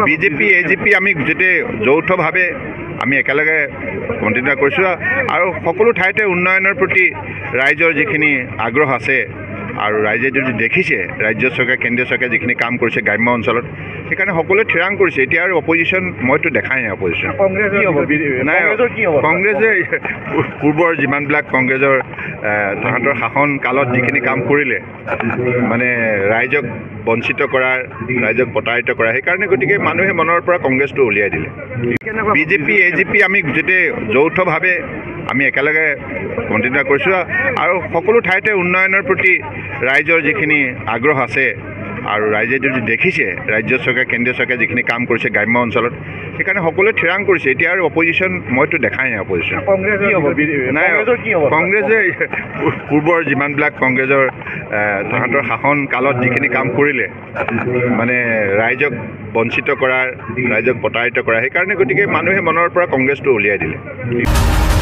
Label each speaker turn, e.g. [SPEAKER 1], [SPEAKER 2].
[SPEAKER 1] BJP AGP আমি গোটেই যৌথভাৱে আমি একেলগে কণ্টিনিউ কৰিছোঁ আৰু সকলো ঠাইতে উন্নয়নৰ প্ৰতি ৰাইজৰ যিখিনি আগ্ৰহ আছে আৰু ৰাইজে যদি দেখিছে ৰাজ্য চৰকাৰ কেন্দ্ৰীয় চৰকাৰে যিখিনি কাম কৰিছে গ্ৰাম্য অঞ্চলত সেইকাৰণে সকলোৱে থিৰাং কৰিছে এতিয়া আৰু অপজিশ্যন মইতো দেখাই নাই অপজিশ্যন নাই কংগ্ৰেছে পূৰ্বৰ যিমানবিলাক কংগ্ৰেছৰ তাহাঁতৰ শাসন কালত যিখিনি কাম কৰিলে মানে ৰাইজক বঞ্চিত কৰাৰ ৰাইজক প্ৰতাৰিত কৰা সেইকাৰণে গতিকে মানুহে মনৰ পৰা কংগ্ৰেছটো উলিয়াই দিলে বিজেপি এজিপি আমি গোটেই যৌথভাৱে আমি একেলগে কণ্টিনিউ কৰিছোঁ আৰু সকলো ঠাইতে উন্নয়নৰ প্ৰতি ৰাইজৰ যিখিনি আগ্ৰহ আছে আৰু ৰাইজে যদি দেখিছে ৰাজ্য চৰকাৰ কেন্দ্ৰীয় চৰকাৰে যিখিনি কাম কৰিছে গ্ৰাম্য অঞ্চলত সেইকাৰণে সকলোৱে থিৰাং কৰিছে এতিয়া আৰু অপজিশ্যন মইতো দেখাই নাই অপজিশ্যন নাই কংগ্ৰেছে পূৰ্বৰ যিমানবিলাক কংগ্ৰেছৰ তাহাঁতৰ শাসন কালত যিখিনি কাম কৰিলে মানে ৰাইজক বঞ্চিত কৰাৰ ৰাইজক প্ৰতাৰিত কৰা সেইকাৰণে গতিকে মানুহে মনৰ পৰা কংগ্ৰেছটো উলিয়াই দিলে